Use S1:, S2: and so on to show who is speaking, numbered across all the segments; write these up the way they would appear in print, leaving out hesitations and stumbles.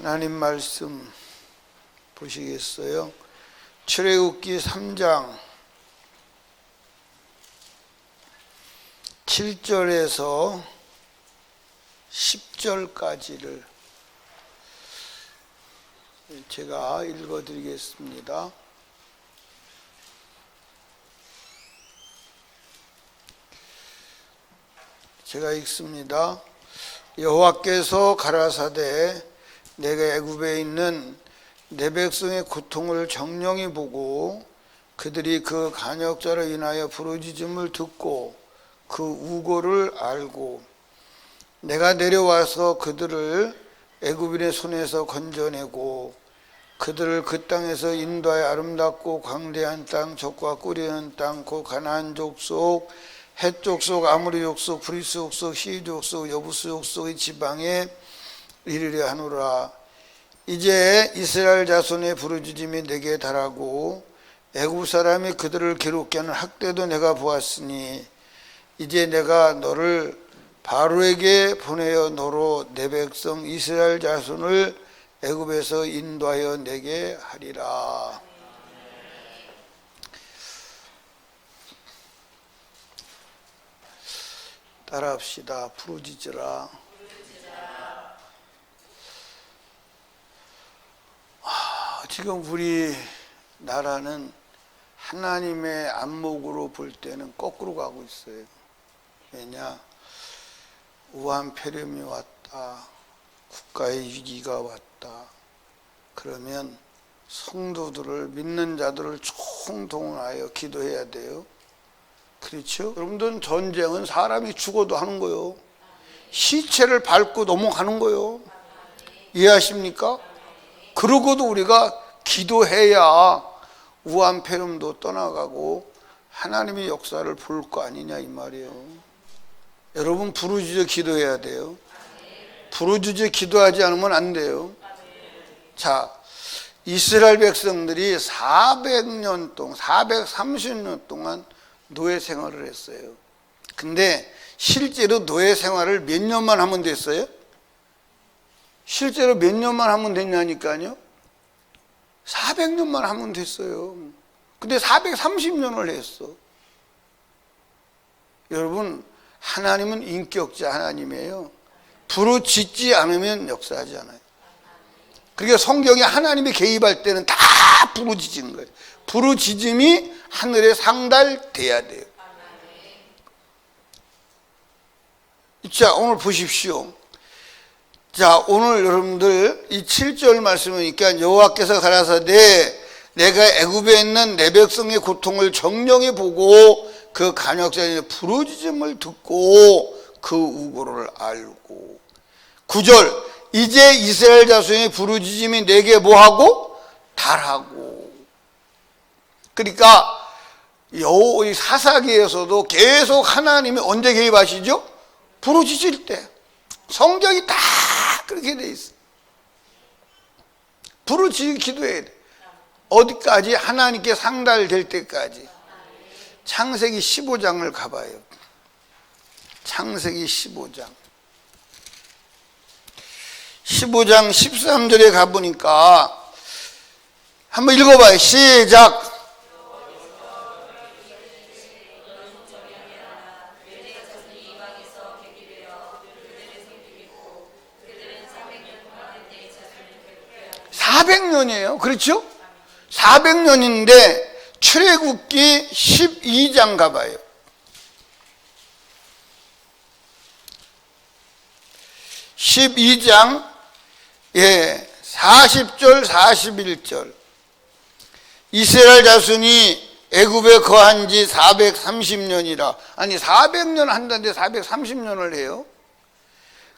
S1: 하나님 말씀 보시겠어요? 출애굽기 3장 7절에서 10절까지를 제가 읽어드리겠습니다. 제가 읽습니다. 여호와께서 가라사대 내가 애굽에 있는 내 백성의 고통을 정령히 보고 그들이 그 간역자로 인하여 부르짖음을 듣고 그 우고를 알고 내가 내려와서 그들을 애굽인의 손에서 건져내고 그들을 그 땅에서 인도하여 아름답고 광대한 땅 젖과 꿀이 흐르는 땅 곧 가나안 족속 헷 족속 아모리 족속 브리스 족속 시리 족속 여부스 족속의 지방에 이르려 하노라. 이제 이스라엘 자손의 부르짖음이 내게 달하고 애굽 사람이 그들을 괴롭게 하는 학대도 내가 보았으니 이제 내가 너를 바로에게 보내어 너로 내 백성 이스라엘 자손을 애굽에서 인도하여 내게 하리라. 따라합시다. 부르짖으라. 지금 우리 나라는 하나님의 안목으로 볼 때는 거꾸로 가고 있어요. 왜냐? 우한폐렴이 왔다. 국가의 위기가 왔다. 그러면 성도들을 믿는 자들을 총동원하여 기도해야 돼요. 그렇죠? 여러분들은 전쟁은 사람이 죽어도 하는 거요. 시체를 밟고 넘어가는 거요. 이해하십니까? 그러고도 우리가 기도해야 우한폐렴도 떠나가고 하나님의 역사를 볼 거 아니냐 이 말이에요. 여러분 부르짖어 기도해야 돼요. 부르짖어 기도하지 않으면 안 돼요. 자, 이스라엘 백성들이 400년 동안 430년 동안 노예 생활을 했어요. 근데 실제로 노예 생활을 몇 년만 하면 됐어요? 실제로 몇 년만 하면 됐냐니까요. 400년만 하면 됐어요. 근데 430년을 했어. 여러분 하나님은 인격자 하나님이에요. 부르짖지 않으면 역사하지 않아요. 그러니까 성경에 하나님이 개입할 때는 다 부르짖는 거예요. 부르짖음이 하늘에 상달돼야 돼요. 자, 오늘 보십시오. 자, 오늘 여러분들 이 7절 말씀이니까 여호와께서 가라사대 내가 애굽에 있는 내 백성의 고통을 정령히 보고 그 간역자의 부르짖음을 듣고 그 우고를 알고. 9절 이제 이스라엘 자손의 부르짖음이 내게 뭐하고? 달하고. 그러니까 이 사사기에서도 계속 하나님이 언제 개입하시죠? 부르짖을 때. 성경이 다 그렇게 돼 있어. 부르짖기 기도해야 돼. 어디까지? 하나님께 상달될 때까지. 창세기 15장을 가봐요. 창세기 15장 13절에 가보니까 한번 읽어봐요. 시작. (400년이에요) 그렇죠? 400년인데 출애굽기 12장 가봐요. 12장 40절 41절 이스라엘 자손이 애굽에 거한 지 430년이라. 아니 400년 한다는데 430년을 해요.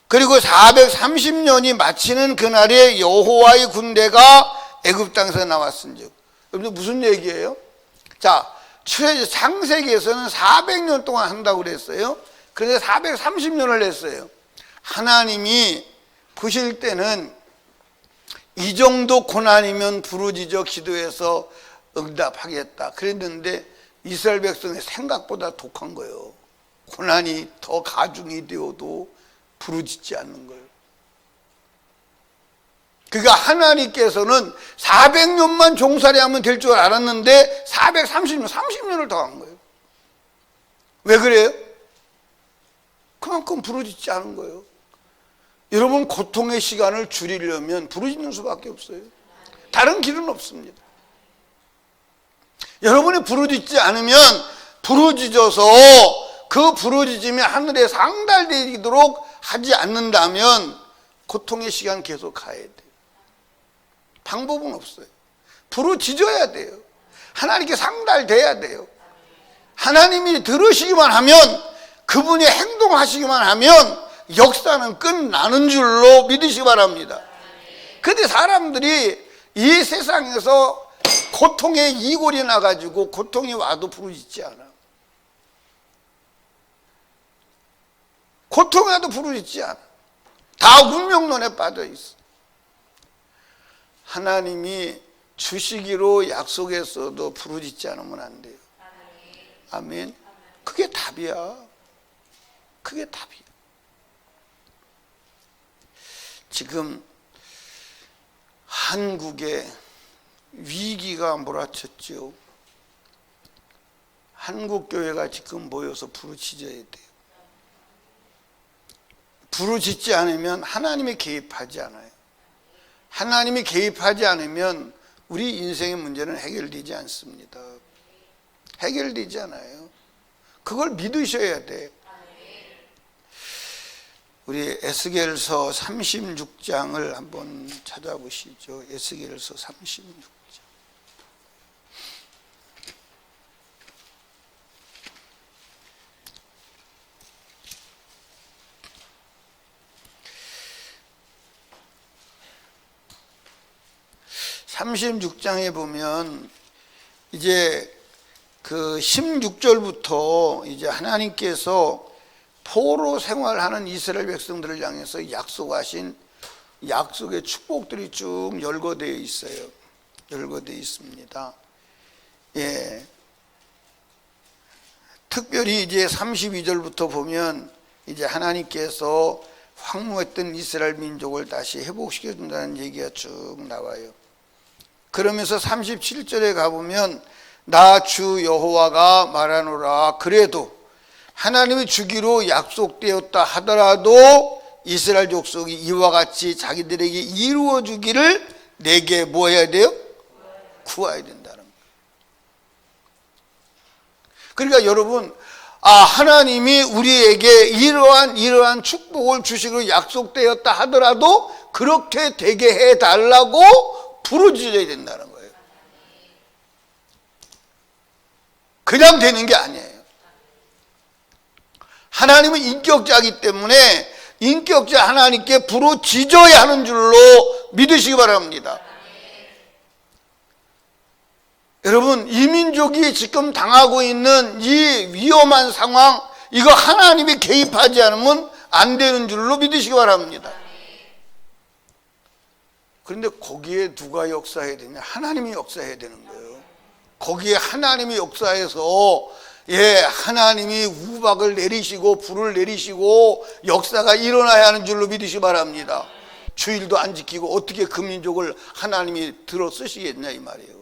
S1: 그리고 430년이 마치는 그날에 여호와의 군대가 애굽 땅에서 나왔은즉. 여러분들 무슨 얘기예요? 자, 창세기에서는 400년 동안 한다고 그랬어요. 그런데 430년을 했어요. 하나님이 보실 때는 이 정도 고난이면 부르짖어 기도해서 응답하겠다 그랬는데 이스라엘 백성이 생각보다 독한 거예요. 고난이 더 가중이 되어도 부르짖지 않는 거예요. 그러니까 하나님께서는 400년만 종살이 하면 될 줄 알았는데 30년을 더 한 거예요. 왜 그래요? 그만큼 부르짖지 않은 거예요. 여러분, 고통의 시간을 줄이려면 부르짖는 수밖에 없어요. 다른 길은 없습니다. 여러분이 부르짖지 않으면, 부르짖어서 그 부르짖음이 하늘에 상달되도록 하지 않는다면 고통의 시간 계속 가야 돼요. 방법은 없어요. 부르짖어야 돼요. 하나님께 상달돼야 돼요. 하나님이 들으시기만 하면, 그분이 행동하시기만 하면 역사는 끝나는 줄로 믿으시기 바랍니다. 그런데 사람들이 이 세상에서 고통의 이골이 나가지고 고통이 와도 부르짖지 않아. 고통이 와도 부르짖지 않아. 다 운명론에 빠져 있어. 하나님이 주시기로 약속했어도 부르짖지 않으면 안 돼요. 아멘. 그게 답이야. 그게 답이야. 지금 한국에 위기가 몰아쳤죠. 한국교회가 지금 모여서 부르짖어야 돼요. 부르짖지 않으면 하나님이 개입하지 않아요. 하나님이 개입하지 않으면 우리 인생의 문제는 해결되지 않습니다. 해결되지 않아요. 그걸 믿으셔야 돼. 우리 에스겔서 36장을 한번 찾아보시죠. 에스겔서 36장. (36장에) 보면 이제 그 16절부터 이제 하나님께서 포로 생활하는 이스라엘 백성들을 향해서 약속하신 약속의 축복들이 쭉 열거되어 있어요. 열거되어 있습니다. 예. 특별히 이제 32절부터 보면 이제 하나님께서 황무했던 이스라엘 민족을 다시 회복시켜 준다는 얘기가 쭉 나와요. 그러면서 37절에 가보면 나 주 여호와가 말하노라. 그래도 하나님이 주기로 약속되었다 하더라도 이스라엘 족속이 이와 같이 자기들에게 이루어 주기를 내게 뭐 해야 돼요? 구해야 된다는 거예요. 그러니까 여러분, 하나님이 우리에게 이러한 축복을 주시기로 약속되었다 하더라도 그렇게 되게 해달라고 부르짖어야 된다는 거예요. 그냥 되는 게 아니에요. 하나님은 인격자이기 때문에 인격자 하나님께 부르짖어야 하는 줄로 믿으시기 바랍니다. 여러분, 이 민족이 지금 당하고 있는 이 위험한 상황, 이거 하나님이 개입하지 않으면 안 되는 줄로 믿으시기 바랍니다. 그런데 거기에 누가 역사해야 되냐? 하나님이 역사해야 되는 거예요. 거기에 하나님이 역사해서 하나님이 우박을 내리시고 불을 내리시고 역사가 일어나야 하는 줄로 믿으시기 바랍니다. 주일도 안 지키고 어떻게 그 민족을 하나님이 들어 쓰시겠냐 이 말이에요.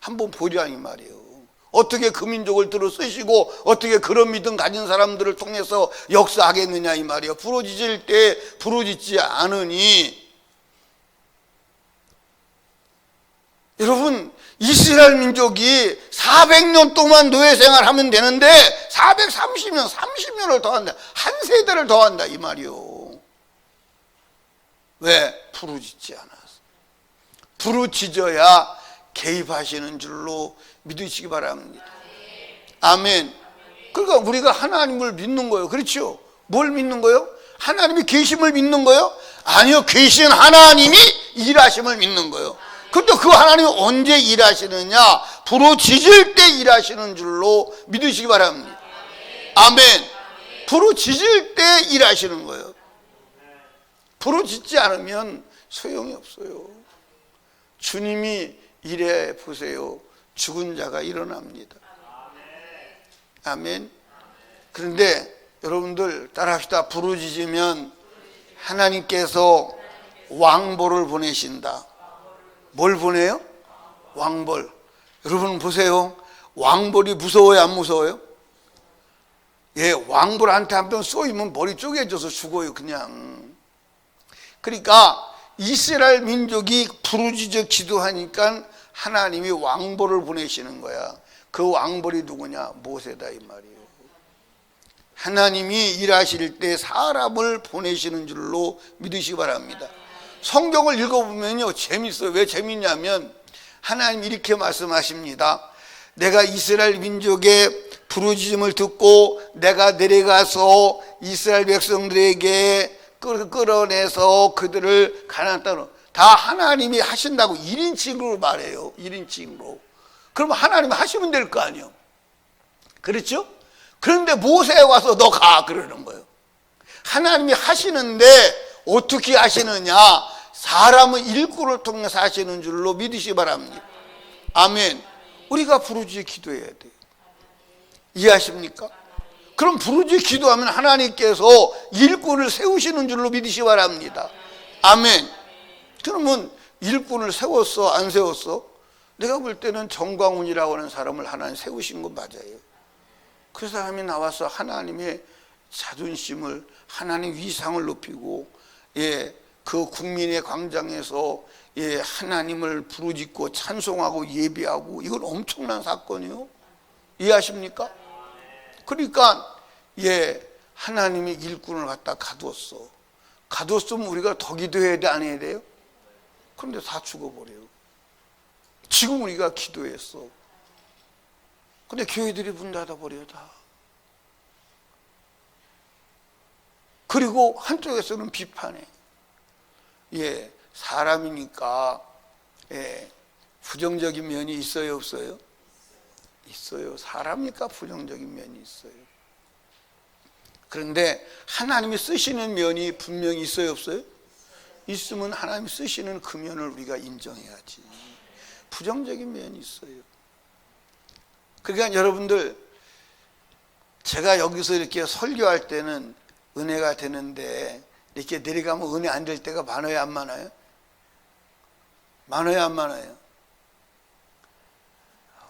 S1: 한번 보자 이 말이에요. 어떻게 그 민족을 들어 쓰시고 어떻게 그런 믿음 가진 사람들을 통해서 역사하겠느냐 이 말이에요. 부르짖을 때 부르짖지 않으니, 여러분, 이스라엘 민족이 400년 동안 노예 생활하면 되는데 430년, 30년을 더한다. 한 세대를 더한다 이 말이요. 왜? 부르짖지 않아서. 부르짖어야 개입하시는 줄로 믿으시기 바랍니다. 아멘. 그러니까 우리가 하나님을 믿는 거예요. 그렇죠? 뭘 믿는 거예요? 하나님이 계심을 믿는 거예요? 아니요, 계신 하나님이 일하심을 믿는 거예요. 근데 그 하나님이 언제 일하시느냐? 부르짖을 때 일하시는 줄로 믿으시기 바랍니다. 아멘. 부르짖을 때 일하시는 거예요. 부르짖지 않으면 소용이 없어요. 주님이 일해 보세요. 죽은 자가 일어납니다. 아멘. 그런데 여러분들 따라합시다. 부르짖으면 하나님께서 왕벌을 보내신다. 뭘 보내요? 왕벌. 여러분 보세요. 왕벌이 무서워요, 안 무서워요? 예, 왕벌한테 한 번 쏘이면 머리 쪼개져서 죽어요, 그냥. 그러니까 이스라엘 민족이 부르짖어 기도하니까 하나님이 왕벌을 보내시는 거야. 그 왕벌이 누구냐? 모세다 이 말이에요. 하나님이 일하실 때 사람을 보내시는 줄로 믿으시기 바랍니다. 성경을 읽어보면요 재밌어요. 왜 재밌냐면 하나님이 이렇게 말씀하십니다. 내가 이스라엘 민족의 부르짖음을 듣고 내가 내려가서 이스라엘 백성들에게 끌어내서 그들을 가나안 땅으로, 다 하나님이 하신다고 1인칭으로 말해요. 1인칭으로. 그럼 하나님이 하시면 될 거 아니에요. 그렇죠? 그런데 모세에 와서 너 가 그러는 거예요. 하나님이 하시는데 어떻게 하시느냐? 사람의 일꾼을 통해서 하시는 줄로 믿으시기 바랍니다. 아멘. 우리가 부르짖어 기도해야 돼요. 이해하십니까? 그럼 부르짖어 기도하면 하나님께서 일꾼을 세우시는 줄로 믿으시기 바랍니다. 아멘. 그러면 일꾼을 세웠어 안 세웠어? 내가 볼 때는 정광훈이라고 하는 사람을 하나님 세우신 건 맞아요. 그 사람이 나와서 하나님의 자존심을, 하나님 위상을 높이고, 예, 그 국민의 광장에서 예, 하나님을 부르짖고 찬송하고 예배하고, 이건 엄청난 사건이요. 이해하십니까? 그러니까 예, 하나님이 일꾼을 갖다 가두었어. 가두었으면 우리가 더 기도해야 돼, 안 해야 돼요? 그런데 다 죽어버려요. 지금 우리가 기도했어. 근데 교회들이 문 닫아버려요, 다. 그리고 한쪽에서는 비판해. 예, 사람이니까, 예, 부정적인 면이 있어요, 없어요? 있어요. 사람이니까 부정적인 면이 있어요. 그런데 하나님이 쓰시는 면이 분명히 있어요, 없어요? 있으면 하나님이 쓰시는 그 면을 우리가 인정해야지. 부정적인 면이 있어요. 그러니까 여러분들, 제가 여기서 이렇게 설교할 때는 은혜가 되는데 이렇게 내려가면 은혜 안 될 때가 많아요, 안 많아요? 많아요, 안 많아요?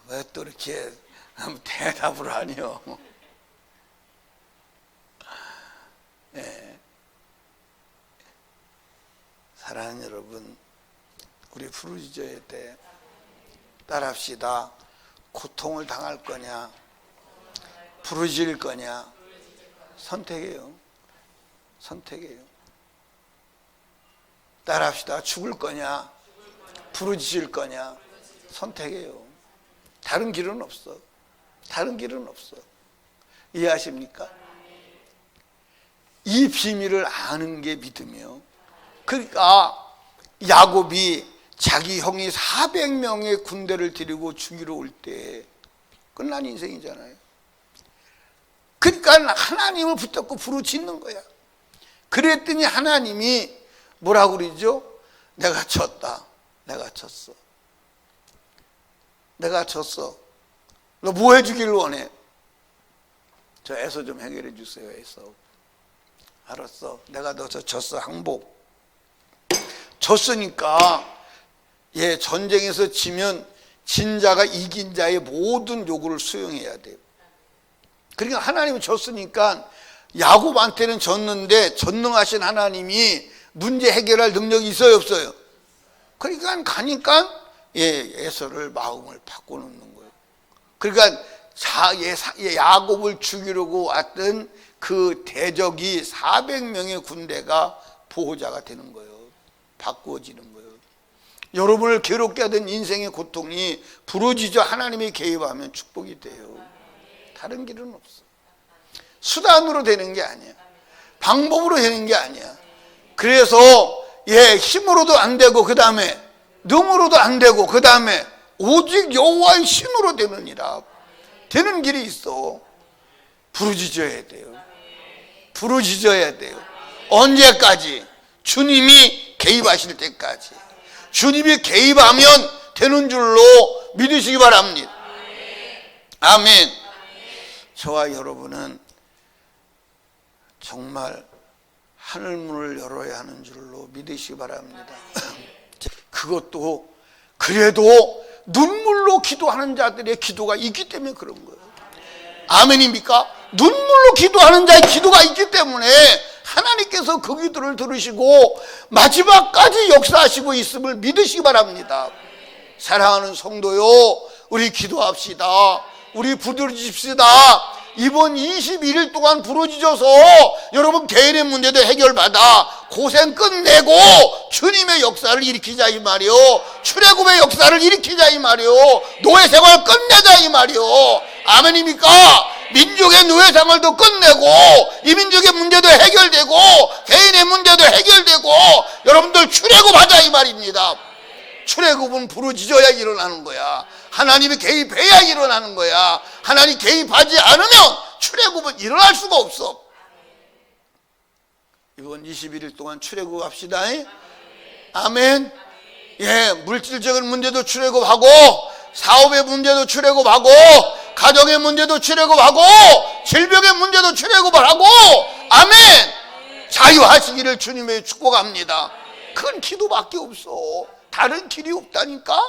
S1: 왜 또 이렇게 대답을 하니요? 네. 사랑하는 여러분, 우리 부르짖어야 돼. 따라합시다. 고통을 당할 거냐, 부르짖을 거냐, 선택해요. 선택해요. 따라합시다. 죽을 거냐, 부르짖을 거냐, 선택해요. 다른 길은 없어. 다른 길은 없어. 이해하십니까? 이 비밀을 아는 게 믿음이요. 그러니까 야곱이 자기 형이 400명의 군대를 데리고 죽이러 올 때 끝난 인생이잖아요. 그러니까 하나님을 붙잡고 부르짖는 거야. 그랬더니 하나님이 뭐라고 그러죠? 내가 졌다. 내가 졌어. 내가 졌어. 너 뭐 해주길 원해? 저 에서 좀 해결해 주세요. 에서. 알았어. 내가 너 졌어. 항복. 졌으니까 예, 전쟁에서 지면 진 자가 이긴 자의 모든 요구를 수용해야 돼요. 그러니까 하나님이 졌으니까 야곱한테는 졌는데 전능하신 하나님이 문제 해결할 능력이 있어요, 없어요? 그러니까 가니까 예, 에서를 마음을 바꿔놓는 거예요. 그러니까 야곱을 죽이려고 왔던 그 대적이 400명의 군대가 보호자가 되는 거예요. 바꾸어지는 거예요. 여러분을 괴롭게 하던 인생의 고통이 부러지죠. 하나님이 개입하면 축복이 돼요. 다른 길은 없어. 수단으로 되는 게 아니야. 방법으로 되는 게 아니야. 그래서 예, 힘으로도 안 되고 그 다음에 능으로도 안 되고 그 다음에 오직 여호와의 신으로 되느니라. 되는 길이 있어. 부르짖어야 돼요. 부르짖어야 돼요. 언제까지? 주님이 개입하실 때까지. 주님이 개입하면 되는 줄로 믿으시기 바랍니다. 아멘. 저와 여러분은 정말 하늘문을 열어야 하는 줄로 믿으시기 바랍니다. 그것도 그래도 눈물로 기도하는 자들의 기도가 있기 때문에 그런 거예요. 아멘입니까? 눈물로 기도하는 자의 기도가 있기 때문에 하나님께서 그 기도를 들으시고 마지막까지 역사하시고 있음을 믿으시기 바랍니다. 사랑하는 성도요, 우리 기도합시다. 우리 부르짖읍시다. 이번 21일 동안 부르짖어서 여러분 개인의 문제도 해결받아 고생 끝내고 주님의 역사를 일으키자 이 말이요, 출애굽의 역사를 일으키자 이 말이요, 노예 생활 끝내자 이 말이요. 아멘입니까? 민족의 노예 생활도 끝내고 이 민족의 문제도 해결되고 개인의 문제도 해결되고 여러분들 출애굽하자 이 말입니다. 출애굽은 부르짖어야 일어나는 거야. 하나님이 개입해야 일어나는 거야. 하나님 개입하지 않으면 출애굽은 일어날 수가 없어. 이번 21일 동안 출애굽합시다. 아멘. 예, 물질적인 문제도 출애굽하고 사업의 문제도 출애굽하고 가정의 문제도 출애굽하고 질병의 문제도 출애굽을 하고 아멘. 자유하시기를 주님의 축복합니다. 그건 기도밖에 없어. 다른 길이 없다니까?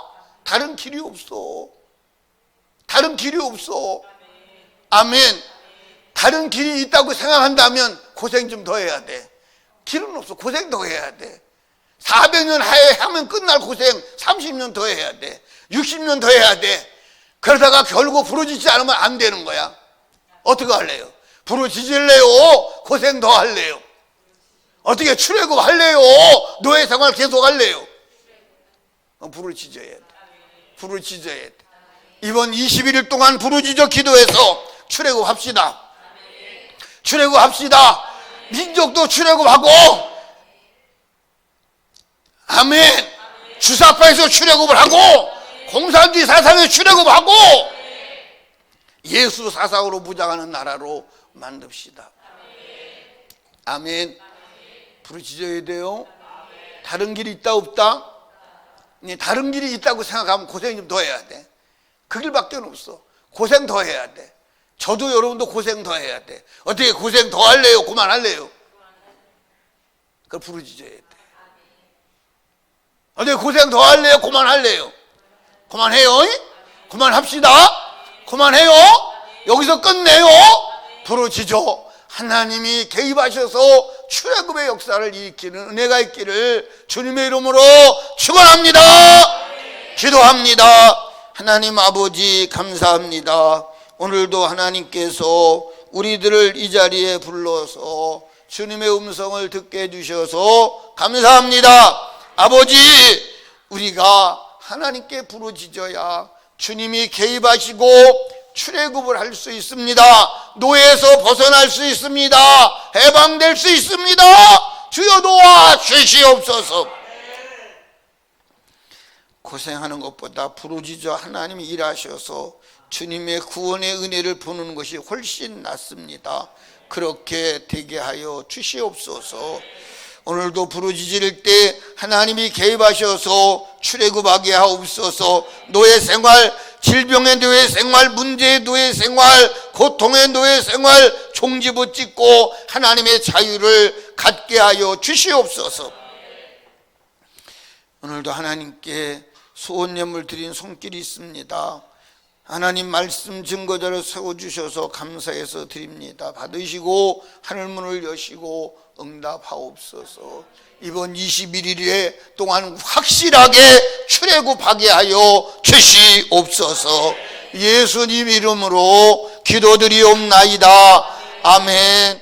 S1: 다른 길이 없어. 다른 길이 없어. 아멘. 다른 길이 있다고 생각한다면 고생 좀 더 해야 돼. 길은 없어. 고생 더 해야 돼. 400년 하면 끝날 고생 30년 더 해야 돼. 60년 더 해야 돼. 그러다가 결국 부르짖지 않으면 안 되는 거야. 어떻게 할래요? 부르짖을래요? 고생 더 할래요? 어떻게 출애굽 할래요? 노예 생활 계속 할래요? 부르짖어야 돼. 부르짖어야 돼. 이번 21일 동안 부르짖어 기도해서 출애굽합시다. 출애굽합시다. 민족도 출애굽하고 아멘. 주사파에서 출애굽을 하고 공산주의 사상에 출애굽하고 예수 사상으로 무장하는 나라로 만듭시다. 아멘. 부르짖어야 돼요. 다른 길이 있다 없다? 다른 길이 있다고 생각하면 고생 좀 더 해야 돼. 그 길밖에 없어. 고생 더 해야 돼. 저도 여러분도 고생 더 해야 돼. 어떻게 고생 더 할래요? 그만할래요? 그걸 부르짖어야 돼. 어떻게 고생 더 할래요? 그만할래요? 그만해요? 그만합시다. 그만해요. 여기서 끝내요. 부르짖어. 하나님이 개입하셔서 출애굽의 역사를 일으키는 은혜가 있기를 주님의 이름으로 축원합니다. 기도합니다. 하나님 아버지 감사합니다. 오늘도 하나님께서 우리들을 이 자리에 불러서 주님의 음성을 듣게 해주셔서 감사합니다. 아버지, 우리가 하나님께 부르짖어야 주님이 개입하시고 출애굽을 할 수 있습니다. 노예에서 벗어날 수 있습니다. 해방될 수 있습니다. 주여 도와 주시옵소서. 고생하는 것보다 부르짖어 하나님이 일하셔서 주님의 구원의 은혜를 보는 것이 훨씬 낫습니다. 그렇게 되게 하여 주시옵소서. 오늘도 부르짖을 때 하나님이 개입하셔서 출애굽하게 하옵소서. 노예 생활, 질병의 노예 생활, 문제의 노예 생활, 고통의 노예 생활 종지부짓고 하나님의 자유를 갖게 하여 주시옵소서. 오늘도 하나님께 소원 예물 드린 손길이 있습니다. 하나님 말씀 증거자를 세워주셔서 감사해서 드립니다. 받으시고 하늘문을 여시고 응답하옵소서. 이번 21일에 동안 확실하게 출애굽하게 하여 주시옵소서. 예수님 이름으로 기도드리옵나이다. 아멘.